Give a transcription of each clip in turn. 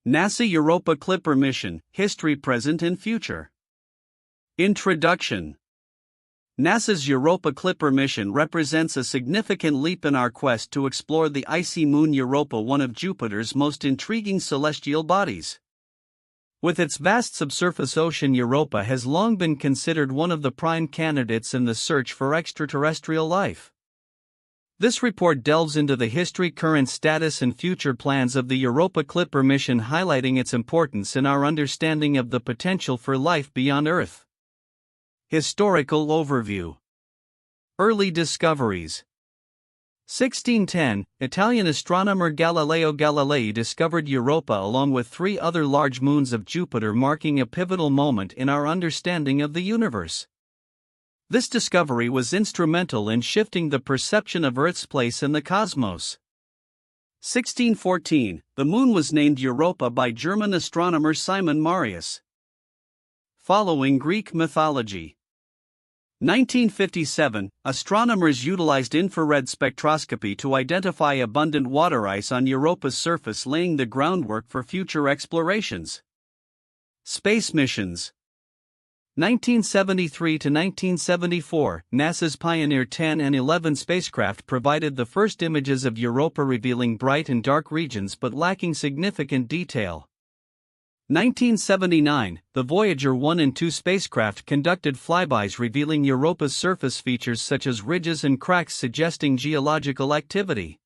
NASA Europa Clipper mission, history, present and future. Introduction. NASA's Europa Clipper mission represents a significant leap in our quest to explore the icy moon Europa, one of Jupiter's most intriguing celestial bodies. With its vast subsurface ocean, Europa has long been considered one of the prime candidates in the search for extraterrestrial life. This report delves into the history, current status, and future plans of the Europa Clipper mission, highlighting its importance in our understanding of the potential for life beyond Earth. Historical overview. Early discoveries. 1610, Italian astronomer Galileo Galilei discovered Europa along with 3 other large moons of Jupiter, marking a pivotal moment in our understanding of the universe. This discovery was instrumental in shifting the perception of Earth's place in the cosmos. 1614, the moon was named Europa by German astronomer Simon Marius. Following Greek mythology. 1957, astronomers utilized infrared spectroscopy to identify abundant water ice on Europa's surface, laying the groundwork for future explorations. Space missions. 1973 to 1974, NASA's Pioneer 10 and 11 spacecraft provided the first images of Europa, revealing bright and dark regions but lacking significant detail. 1979, the Voyager 1 and 2 spacecraft conducted flybys revealing Europa's surface features such as ridges and cracks, suggesting geological activity.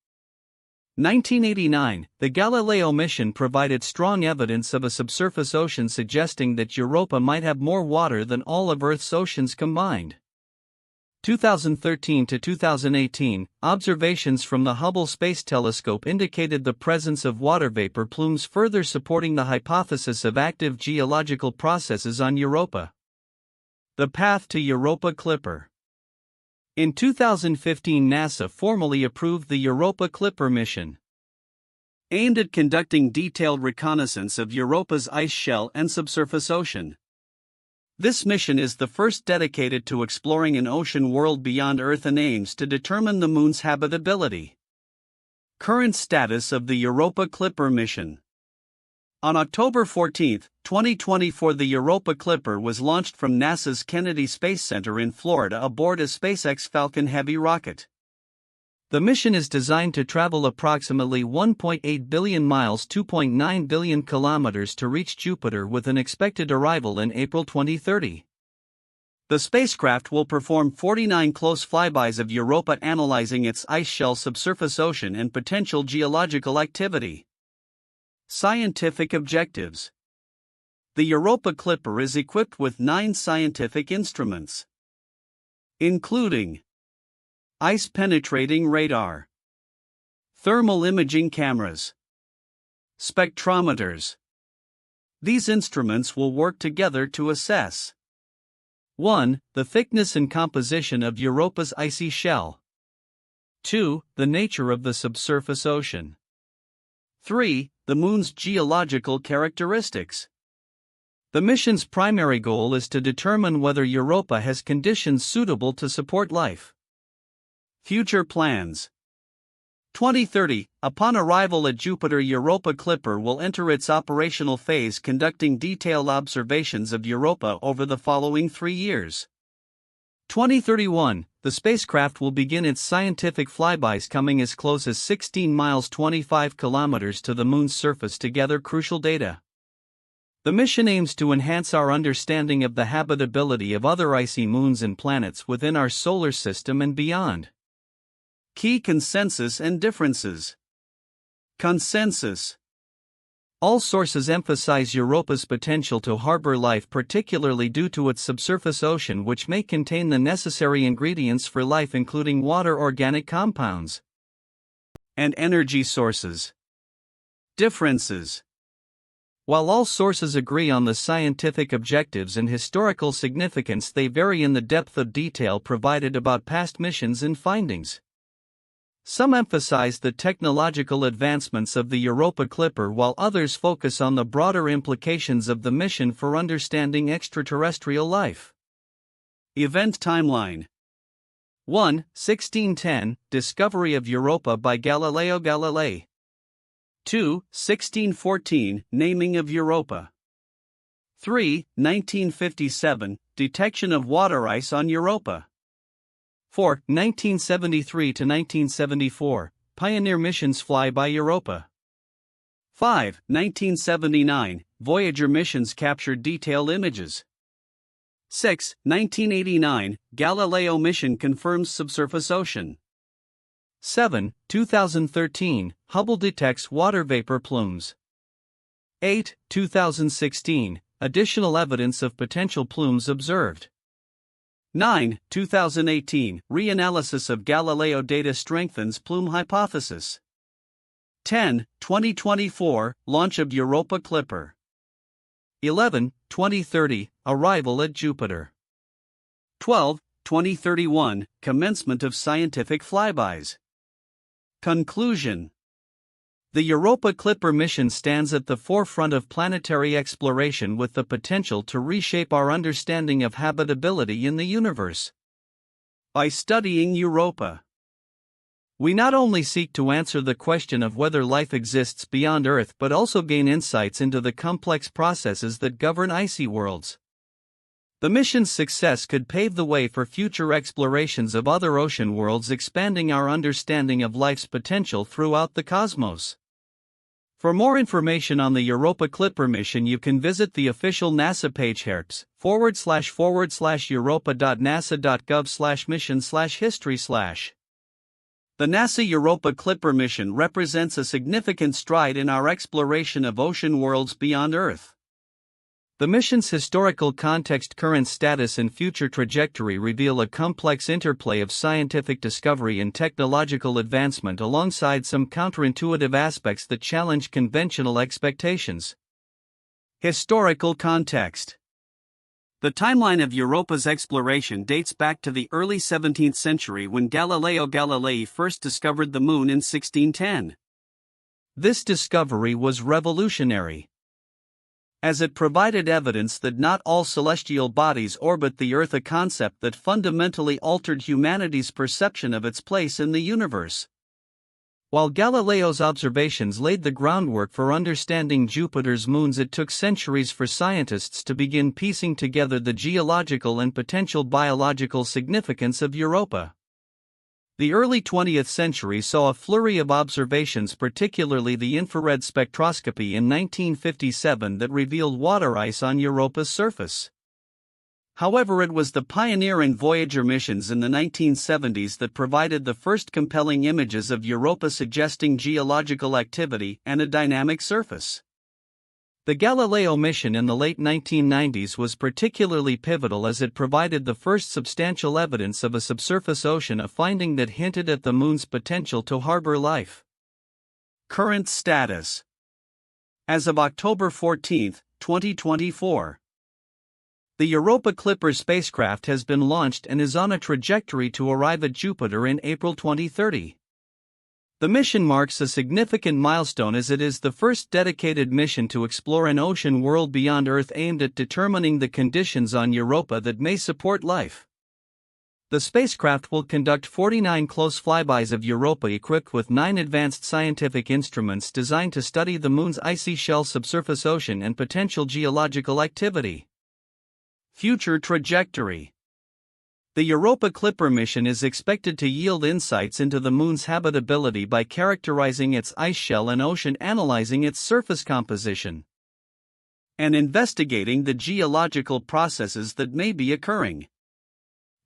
1989, the Galileo mission provided strong evidence of a subsurface ocean, suggesting that Europa might have more water than all of Earth's oceans combined. 2013 to 2018, observations from the Hubble Space Telescope indicated the presence of water vapor plumes, further supporting the hypothesis of active geological processes on Europa. The path to Europa Clipper. In 2015, NASA formally approved the Europa Clipper mission, aimed at conducting detailed reconnaissance of Europa's ice shell and subsurface ocean. This mission is the first dedicated to exploring an ocean world beyond Earth and aims to determine the moon's habitability. Current status of the Europa Clipper mission. On October 14, 2024, the Europa Clipper was launched from NASA's Kennedy Space Center in Florida aboard a SpaceX Falcon Heavy rocket. The mission is designed to travel approximately 1.8 billion miles (2.9 billion kilometers) to reach Jupiter, with an expected arrival in April 2030. The spacecraft will perform 49 close flybys of Europa, analyzing its ice shell, subsurface ocean, and potential geological activity. Scientific objectives. The Europa Clipper is equipped with 9 scientific instruments, including ice-penetrating radar, thermal imaging cameras, spectrometers. These instruments will work together to assess 1. The thickness and composition of Europa's icy shell. 2. The nature of the subsurface ocean. 3. The moon's geological characteristics. The mission's primary goal is to determine whether Europa has conditions suitable to support life. Future plans. 2030, upon arrival at Jupiter, Europa Clipper will enter its operational phase, conducting detailed observations of Europa over the following 3 years. 2031, the spacecraft will begin its scientific flybys, coming as close as 16 miles (25 kilometers) to the moon's surface to gather crucial data. The mission aims to enhance our understanding of the habitability of other icy moons and planets within our solar system and beyond. Key consensus and differences. Consensus. All sources emphasize Europa's potential to harbor life, particularly due to its subsurface ocean, which may contain the necessary ingredients for life, including water, organic compounds, and energy sources. Differences. While all sources agree on the scientific objectives and historical significance, they vary in the depth of detail provided about past missions and findings. Some emphasize the technological advancements of the Europa Clipper, while others focus on the broader implications of the mission for understanding extraterrestrial life. Event timeline. 1. 1610, discovery of Europa by Galileo Galilei. 2. 1614, naming of Europa. 3. 1957, detection of water ice on Europa. 4. 1973 to 1974, pioneer missions fly by Europa. 5. 1979, Voyager missions captured detailed images. 6. 1989, Galileo mission confirms subsurface ocean. 7. 2013, Hubble detects water vapor plumes. 8. 2016, additional evidence of potential plumes observed. 9. 2018, reanalysis of Galileo data strengthens plume hypothesis. 10. 2024, launch of Europa Clipper. 11. 2030, arrival at Jupiter. 12. 2031, commencement of scientific flybys. Conclusion. The Europa Clipper mission stands at the forefront of planetary exploration with the potential to reshape our understanding of habitability in the universe. By studying Europa, we not only seek to answer the question of whether life exists beyond Earth but also gain insights into the complex processes that govern icy worlds. The mission's success could pave the way for future explorations of other ocean worlds, expanding our understanding of life's potential throughout the cosmos. For more information on the Europa Clipper mission, you can visit the official NASA page herps/europa.nasa.gov/mission/history/. The NASA Europa Clipper mission represents a significant stride in our exploration of ocean worlds beyond Earth. The mission's historical context, current status, and future trajectory reveal a complex interplay of scientific discovery and technological advancement alongside some counterintuitive aspects that challenge conventional expectations. Historical context. The timeline of Europa's exploration dates back to the early 17th century when Galileo Galilei first discovered the Moon in 1610. This discovery was revolutionary, as it provided evidence that not all celestial bodies orbit the Earth, a concept that fundamentally altered humanity's perception of its place in the universe. While Galileo's observations laid the groundwork for understanding Jupiter's moons, it took centuries for scientists to begin piecing together the geological and potential biological significance of Europa. The early 20th century saw a flurry of observations, particularly the infrared spectroscopy in 1957 that revealed water ice on Europa's surface. However, it was the Pioneer and Voyager missions in the 1970s that provided the first compelling images of Europa, suggesting geological activity and a dynamic surface. The Galileo mission in the late 1990s was particularly pivotal as it provided the first substantial evidence of a subsurface ocean, a finding that hinted at the Moon's potential to harbor life. Current status. As of October 14, 2024, the Europa Clipper spacecraft has been launched and is on a trajectory to arrive at Jupiter in April 2030. The mission marks a significant milestone as it is the first dedicated mission to explore an ocean world beyond Earth, aimed at determining the conditions on Europa that may support life. The spacecraft will conduct 49 close flybys of Europa, equipped with 9 advanced scientific instruments designed to study the Moon's icy shell, subsurface ocean, and potential geological activity. Future trajectory. The Europa Clipper mission is expected to yield insights into the Moon's habitability by characterizing its ice shell and ocean, analyzing its surface composition, and investigating the geological processes that may be occurring.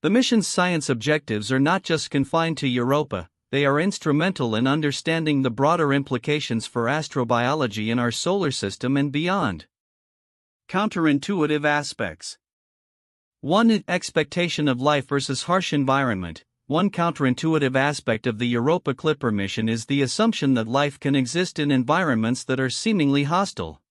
The mission's science objectives are not just confined to Europa, they are instrumental in understanding the broader implications for astrobiology in our solar system and beyond. Counterintuitive aspects. 1. Expectation of life versus harsh environment. One counterintuitive aspect of the Europa Clipper mission is the assumption that life can exist in environments that are seemingly hostile.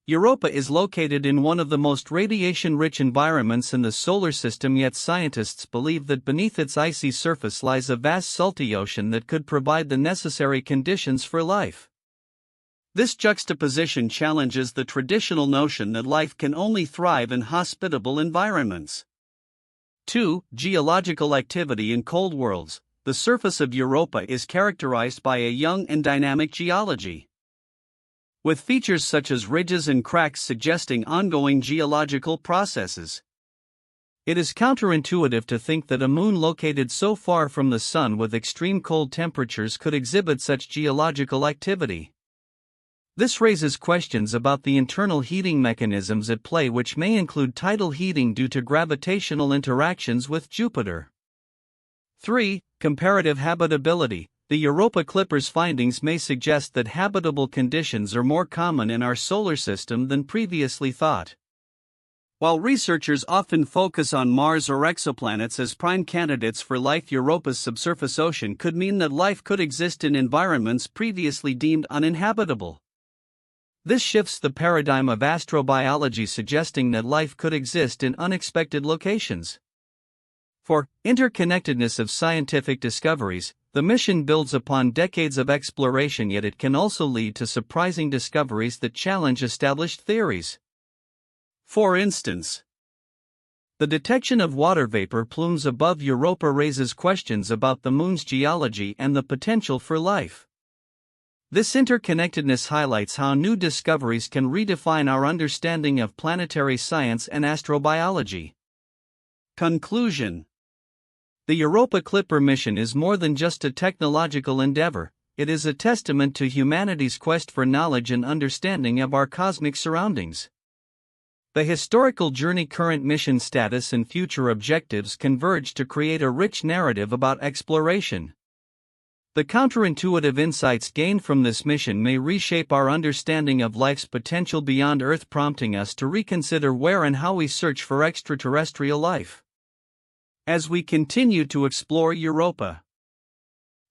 Europa is located in one of the most radiation-rich environments in the solar system, yet scientists believe that beneath its icy surface lies a vast salty ocean that could provide the necessary conditions for life. This juxtaposition challenges the traditional notion that life can only thrive in hospitable environments. 2. Geological activity in cold worlds. The surface of Europa is characterized by a young and dynamic geology. with features such as ridges and cracks suggesting ongoing geological processes. It is counterintuitive to think that a moon located so far from the Sun with extreme cold temperatures could exhibit such geological activity. This raises questions about the internal heating mechanisms at play, which may include tidal heating due to gravitational interactions with Jupiter. 3. Comparative habitability. The Europa Clipper's findings may suggest that habitable conditions are more common in our solar system than previously thought. While researchers often focus on Mars or exoplanets as prime candidates for life, Europa's subsurface ocean could mean that life could exist in environments previously deemed uninhabitable. This shifts the paradigm of astrobiology, suggesting that life could exist in unexpected locations. For interconnectedness of scientific discoveries, the mission builds upon decades of exploration, yet it can also lead to surprising discoveries that challenge established theories. For instance, the detection of water vapor plumes above Europa raises questions about the Moon's geology and the potential for life. This interconnectedness highlights how new discoveries can redefine our understanding of planetary science and astrobiology. Conclusion: the Europa Clipper mission is more than just a technological endeavor, it is a testament to humanity's quest for knowledge and understanding of our cosmic surroundings. The historical journey, current mission status, and future objectives converge to create a rich narrative about exploration. The counterintuitive insights gained from this mission may reshape our understanding of life's potential beyond Earth, prompting us to reconsider where and how we search for extraterrestrial life. As we continue to explore Europa,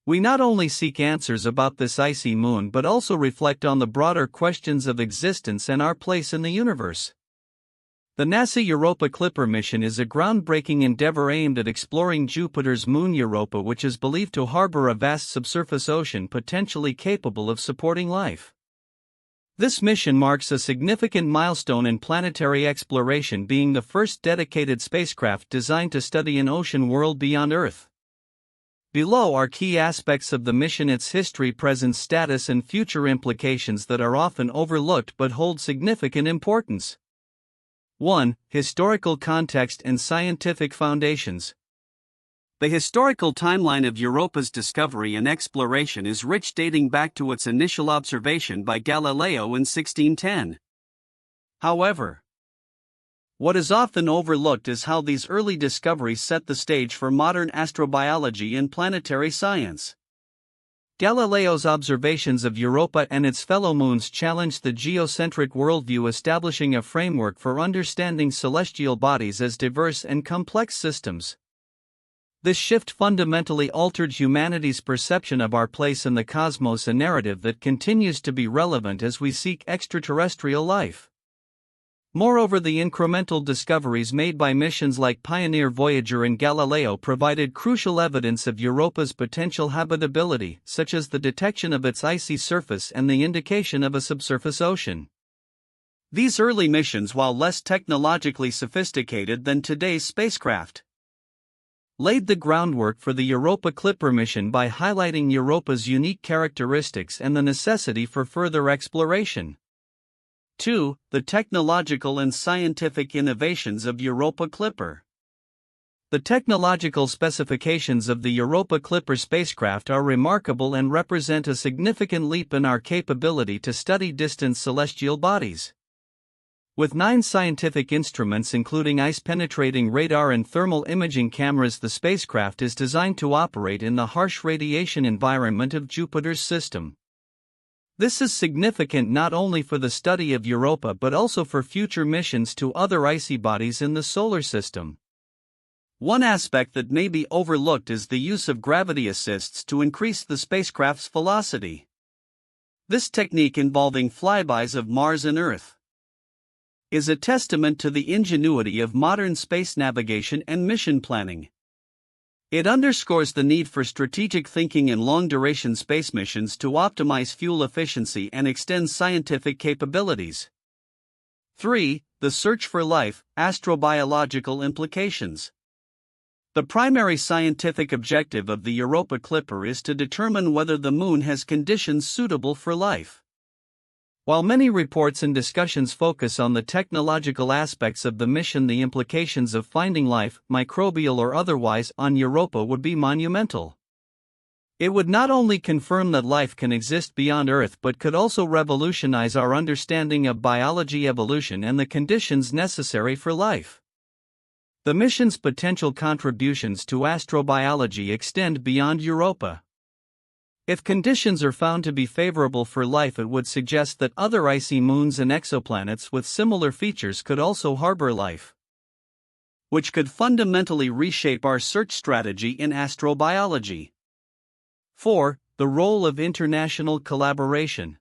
we not only seek answers about this icy moon but also reflect on the broader questions of existence and our place in the universe. The NASA Europa Clipper mission is a groundbreaking endeavor aimed at exploring Jupiter's moon Europa, which is believed to harbor a vast subsurface ocean potentially capable of supporting life. This mission marks a significant milestone in planetary exploration, being the first dedicated spacecraft designed to study an ocean world beyond Earth. Below are key aspects of the mission: its history, present status, and future implications that are often overlooked but hold significant importance. 1. Historical context and scientific foundations. The historical timeline of Europa's discovery and exploration is rich, dating back to its initial observation by Galileo in 1610. However, what is often overlooked is how these early discoveries set the stage for modern astrobiology and planetary science. Galileo's observations of Europa and its fellow moons challenged the geocentric worldview, establishing a framework for understanding celestial bodies as diverse and complex systems. This shift fundamentally altered humanity's perception of our place in the cosmos, a narrative that continues to be relevant as we seek extraterrestrial life. Moreover, the incremental discoveries made by missions like Pioneer, Voyager, and Galileo provided crucial evidence of Europa's potential habitability, such as the detection of its icy surface and the indication of a subsurface ocean. These early missions, while less technologically sophisticated than today's spacecraft, laid the groundwork for the Europa Clipper mission by highlighting Europa's unique characteristics and the necessity for further exploration. 2. The technological and scientific innovations of Europa Clipper. The technological specifications of the Europa Clipper spacecraft are remarkable and represent a significant leap in our capability to study distant celestial bodies. With 9 scientific instruments, including ice-penetrating radar and thermal imaging cameras, the spacecraft is designed to operate in the harsh radiation environment of Jupiter's system. This is significant not only for the study of Europa but also for future missions to other icy bodies in the solar system. One aspect that may be overlooked is the use of gravity assists to increase the spacecraft's velocity. This technique, involving flybys of Mars and Earth, is a testament to the ingenuity of modern space navigation and mission planning. It underscores the need for strategic thinking in long-duration space missions to optimize fuel efficiency and extend scientific capabilities. 3. The search for life, astrobiological implications. The primary scientific objective of the Europa Clipper is to determine whether the Moon has conditions suitable for life. While many reports and discussions focus on the technological aspects of the mission, the implications of finding life, microbial or otherwise, on Europa would be monumental. It would not only confirm that life can exist beyond Earth but could also revolutionize our understanding of biology, evolution, and the conditions necessary for life. The mission's potential contributions to astrobiology extend beyond Europa. If conditions are found to be favorable for life, it would suggest that other icy moons and exoplanets with similar features could also harbor life, which could fundamentally reshape our search strategy in astrobiology. 4. The role of international collaboration.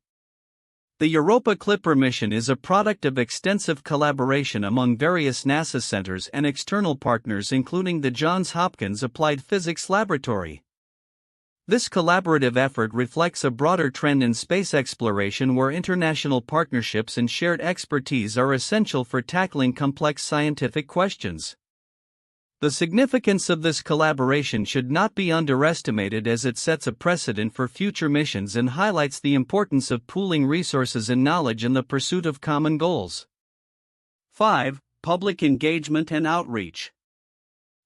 The Europa Clipper mission is a product of extensive collaboration among various NASA centers and external partners, including the Johns Hopkins Applied Physics Laboratory. This collaborative effort reflects a broader trend in space exploration where international partnerships and shared expertise are essential for tackling complex scientific questions. The significance of this collaboration should not be underestimated, as it sets a precedent for future missions and highlights the importance of pooling resources and knowledge in the pursuit of common goals. 5. Public engagement and outreach.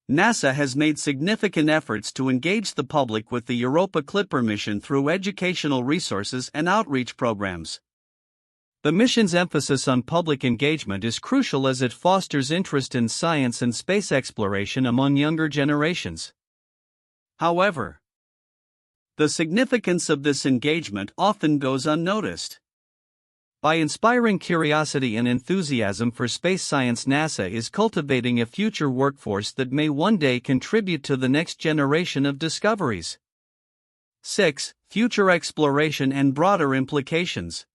NASA has made significant efforts to engage the public with the Europa Clipper mission through educational resources and outreach programs. The mission's emphasis on public engagement is crucial as it fosters interest in science and space exploration among younger generations. However, the significance of this engagement often goes unnoticed. By inspiring curiosity and enthusiasm for space science, NASA is cultivating a future workforce that may one day contribute to the next generation of discoveries. 6. Future exploration and broader implications.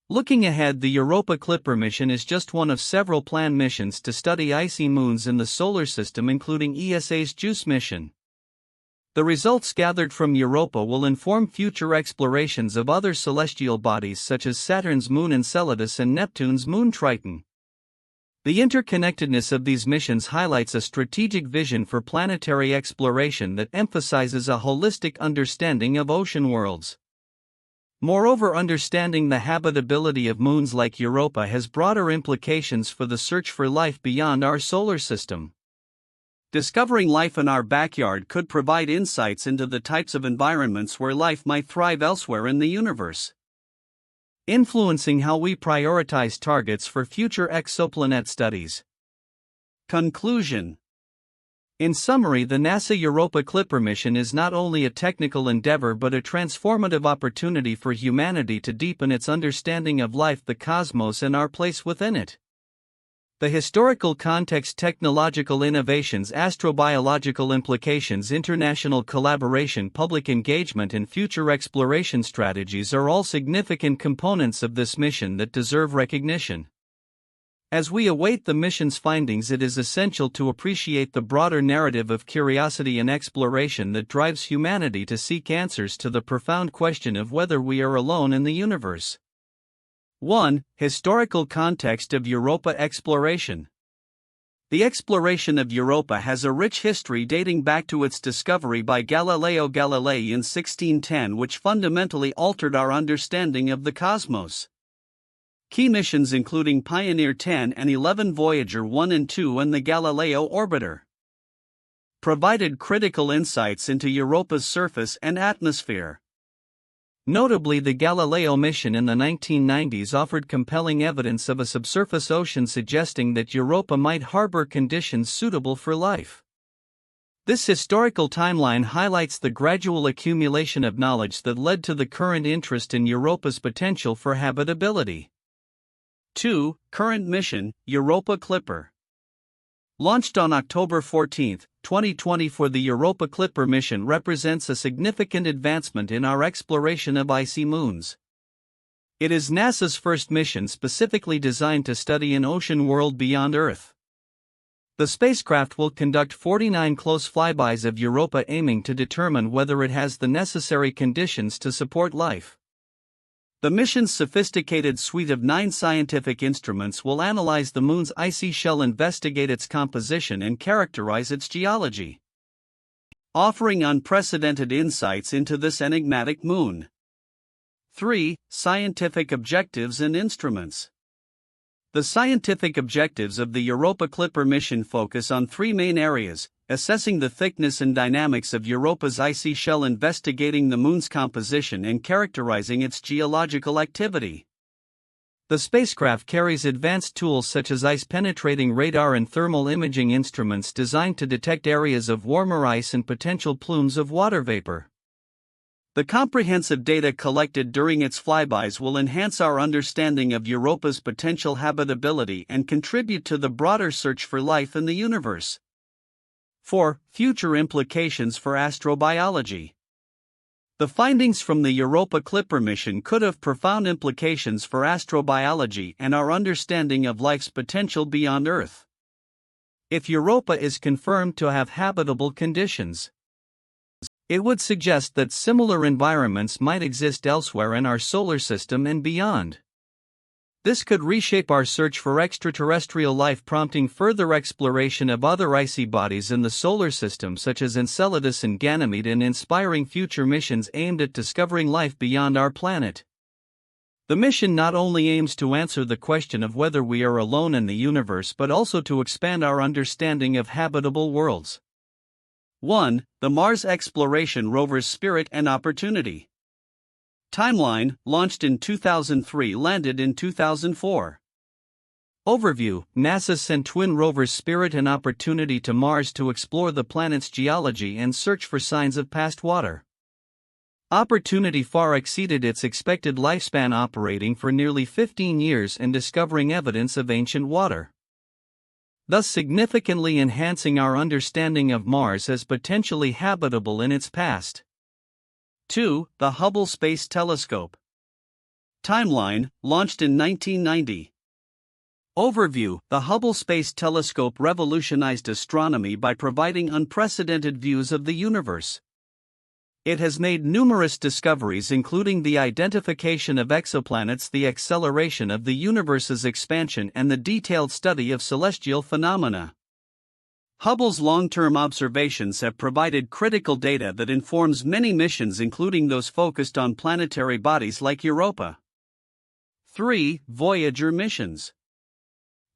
Looking ahead, the Europa Clipper mission is just one of several planned missions to study icy moons in the solar system, including ESA's JUICE mission. The results gathered from Europa will inform future explorations of other celestial bodies such as Saturn's moon Enceladus and Neptune's moon Triton. The interconnectedness of these missions highlights a strategic vision for planetary exploration that emphasizes a holistic understanding of ocean worlds. Moreover, understanding the habitability of moons like Europa has broader implications for the search for life beyond our solar system. Discovering life in our backyard could provide insights into the types of environments where life might thrive elsewhere in the universe, influencing how we prioritize targets for future exoplanet studies. Conclusion. In summary, the NASA Europa Clipper mission is not only a technical endeavor but a transformative opportunity for humanity to deepen its understanding of life, the cosmos, and our place within it. The historical context, technological innovations, astrobiological implications, international collaboration, public engagement, and future exploration strategies are all significant components of this mission that deserve recognition. As we await the mission's findings, it is essential to appreciate the broader narrative of curiosity and exploration that drives humanity to seek answers to the profound question of whether we are alone in the universe. 1. Historical context of Europa exploration. The exploration of Europa has a rich history dating back to its discovery by Galileo Galilei in 1610, which fundamentally altered our understanding of the cosmos. Key missions including Pioneer 10 and 11, Voyager 1 and 2, and the Galileo orbiter provided critical insights into Europa's surface and atmosphere. Notably, the Galileo mission in the 1990s offered compelling evidence of a subsurface ocean, suggesting that Europa might harbor conditions suitable for life. This historical timeline highlights the gradual accumulation of knowledge that led to the current interest in Europa's potential for habitability. 2. Current mission, Europa Clipper. Launched on October 14, 2024, the Europa Clipper mission represents a significant advancement in our exploration of icy moons. It is NASA's first mission specifically designed to study an ocean world beyond Earth. The spacecraft will conduct 49 close flybys of Europa, aiming to determine whether it has the necessary conditions to support life. The mission's sophisticated suite of 9 scientific instruments will analyze the moon's icy shell, investigate its composition, and characterize its geology, offering unprecedented insights into this enigmatic moon. 3. Scientific objectives and instruments. The scientific objectives of the Europa Clipper mission focus on three main areas: assessing the thickness and dynamics of Europa's icy shell, investigating the Moon's composition, and characterizing its geological activity. The spacecraft carries advanced tools such as ice-penetrating radar and thermal imaging instruments designed to detect areas of warmer ice and potential plumes of water vapor. The comprehensive data collected during its flybys will enhance our understanding of Europa's potential habitability and contribute to the broader search for life in the universe. 4. Future implications for astrobiology. The findings from the Europa Clipper mission could have profound implications for astrobiology and our understanding of life's potential beyond Earth. If Europa is confirmed to have habitable conditions, it would suggest that similar environments might exist elsewhere in our solar system and beyond. This could reshape our search for extraterrestrial life, prompting further exploration of other icy bodies in the solar system such as Enceladus and Ganymede, and inspiring future missions aimed at discovering life beyond our planet. The mission not only aims to answer the question of whether we are alone in the universe but also to expand our understanding of habitable worlds. 1. The Mars Exploration Rover's Spirit and Opportunity. Timeline: launched in 2003, landed in 2004. Overview: NASA sent twin rovers Spirit and Opportunity to Mars to explore the planet's geology and search for signs of past water. Opportunity far exceeded its expected lifespan, operating for nearly 15 years and discovering evidence of ancient water, thus significantly enhancing our understanding of Mars as potentially habitable in its past. 2. The Hubble Space Telescope. Timeline: launched in 1990. Overview: the Hubble Space Telescope revolutionized astronomy by providing unprecedented views of the universe. It has made numerous discoveries, including the identification of exoplanets, the acceleration of the universe's expansion, and the detailed study of celestial phenomena. Hubble's long-term observations have provided critical data that informs many missions, including those focused on planetary bodies like Europa. 3. Voyager missions.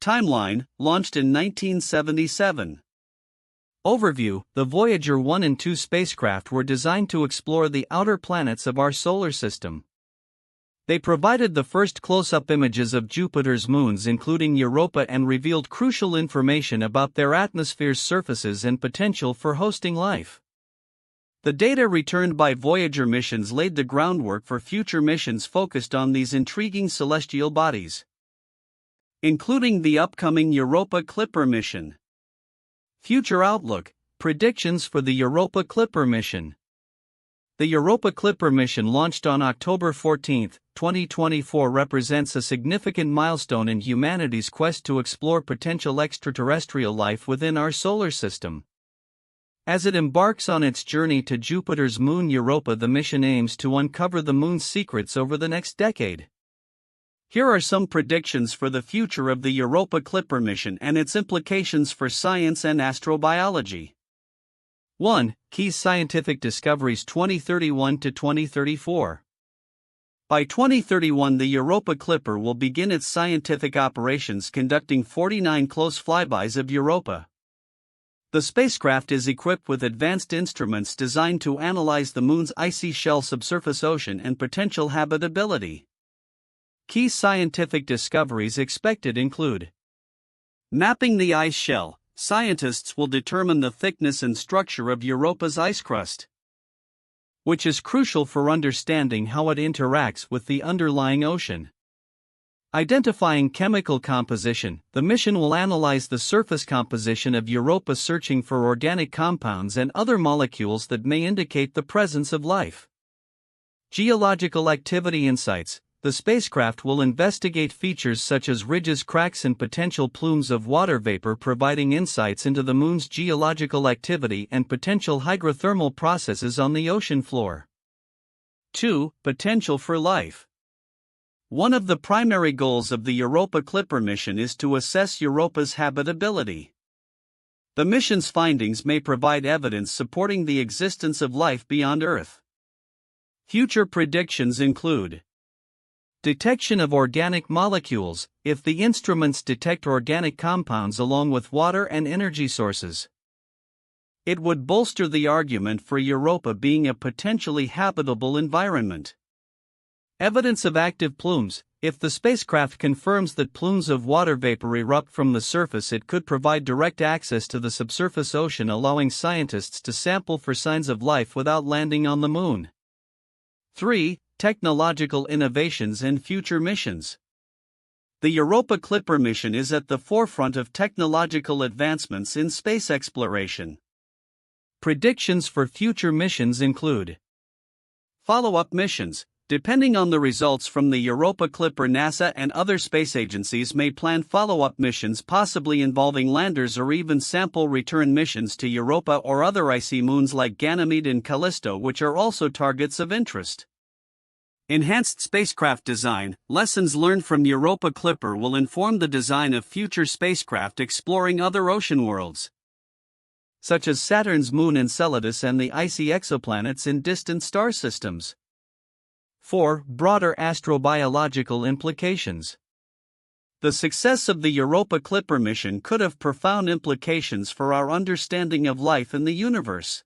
Timeline: launched in 1977. Overview: the Voyager 1 and 2 spacecraft were designed to explore the outer planets of our solar system. They provided the first close-up images of Jupiter's moons, including Europa, and revealed crucial information about their atmosphere's surfaces and potential for hosting life. The data returned by Voyager missions laid the groundwork for future missions focused on these intriguing celestial bodies, including the upcoming Europa Clipper mission. Future outlook: predictions for the Europa Clipper mission. The Europa Clipper mission, launched on October 14, 2024, represents a significant milestone in humanity's quest to explore potential extraterrestrial life within our solar system. As it embarks on its journey to Jupiter's moon Europa, the mission aims to uncover the moon's secrets over the next decade. Here are some predictions for the future of the Europa Clipper mission and its implications for science and astrobiology. 1. Key scientific discoveries 2031 to 2034. By 2031, the Europa Clipper will begin its scientific operations, conducting 49 close flybys of Europa. The spacecraft is equipped with advanced instruments designed to analyze the Moon's icy shell, subsurface ocean, and potential habitability. Key scientific discoveries expected include: mapping the ice shell. Scientists will determine the thickness and structure of Europa's ice crust, which is crucial for understanding how it interacts with the underlying ocean. Identifying chemical composition. The mission will analyze the surface composition of Europa, searching for organic compounds and other molecules that may indicate the presence of life. Geological activity insights. The spacecraft will investigate features such as ridges, cracks, and potential plumes of water vapor, providing insights into the Moon's geological activity and potential hydrothermal processes on the ocean floor. 2. Potential for life. One of the primary goals of the Europa Clipper mission is to assess Europa's habitability. The mission's findings may provide evidence supporting the existence of life beyond Earth. Future predictions include: Detection of organic molecules, if the instruments detect organic compounds along with water and energy sources. It would bolster the argument for Europa being a potentially habitable environment. Evidence of active plumes. If the spacecraft confirms that plumes of water vapor erupt from the surface, it could provide direct access to the subsurface ocean, allowing scientists to sample for signs of life without landing on the moon. 3. Technological innovations and future missions. The Europa Clipper mission is at the forefront of technological advancements in space exploration. Predictions for future missions include follow-up missions. Depending on the results from the Europa Clipper, NASA and other space agencies may plan follow-up missions, possibly involving landers or even sample return missions to Europa or other icy moons like Ganymede and Callisto, which are also targets of interest. Enhanced spacecraft design. Lessons learned from Europa Clipper will inform the design of future spacecraft exploring other ocean worlds, such as Saturn's moon Enceladus and the icy exoplanets in distant star systems. 4. Broader astrobiological implications. The success of the Europa Clipper mission could have profound implications for our understanding of life in the universe.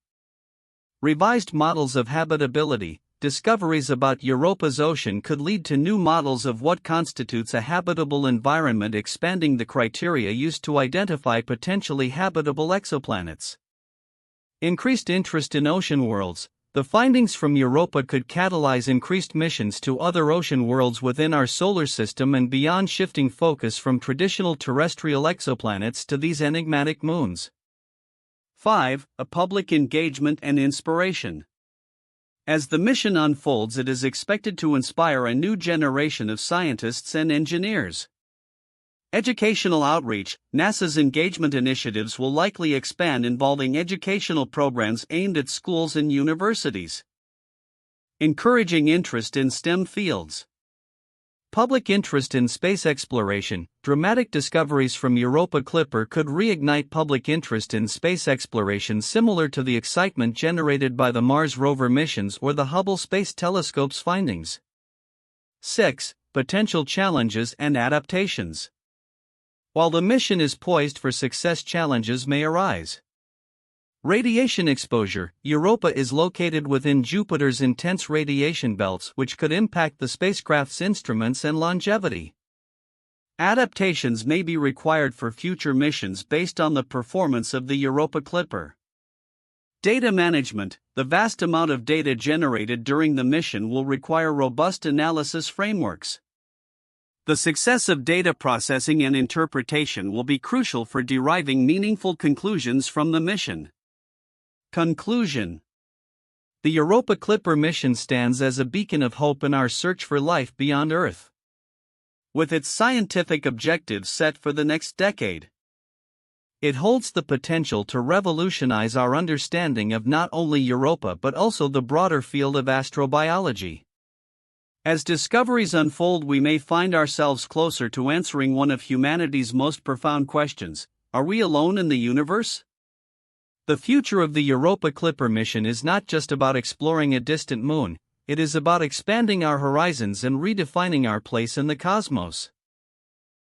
Revised models of habitability. Discoveries about Europa's ocean could lead to new models of what constitutes a habitable environment, expanding the criteria used to identify potentially habitable exoplanets. Increased interest in ocean worlds. The findings from Europa could catalyze increased missions to other ocean worlds within our solar system and beyond, shifting focus from traditional terrestrial exoplanets to these enigmatic moons. 5. A public engagement and inspiration. As the mission unfolds, it is expected to inspire a new generation of scientists and engineers. Educational outreach. NASA's engagement initiatives will likely expand, involving educational programs aimed at schools and universities, encouraging interest in STEM fields. Public interest in space exploration. Dramatic discoveries from Europa Clipper could reignite public interest in space exploration, similar to the excitement generated by the Mars rover missions or the Hubble Space Telescope's findings. 6. Potential challenges and adaptations. While the mission is poised for success, challenges may arise. Radiation exposure. Europa is located within Jupiter's intense radiation belts, which could impact the spacecraft's instruments and longevity. Adaptations may be required for future missions based on the performance of the Europa Clipper. Data management. The vast amount of data generated during the mission will require robust analysis frameworks. The success of data processing and interpretation will be crucial for deriving meaningful conclusions from the mission. Conclusion. The Europa Clipper mission stands as a beacon of hope in our search for life beyond Earth. With its scientific objectives set for the next decade, it holds the potential to revolutionize our understanding of not only Europa but also the broader field of astrobiology. As discoveries unfold, we may find ourselves closer to answering one of humanity's most profound questions: are we alone in the universe? The future of the Europa Clipper mission is not just about exploring a distant moon, it is about expanding our horizons and redefining our place in the cosmos.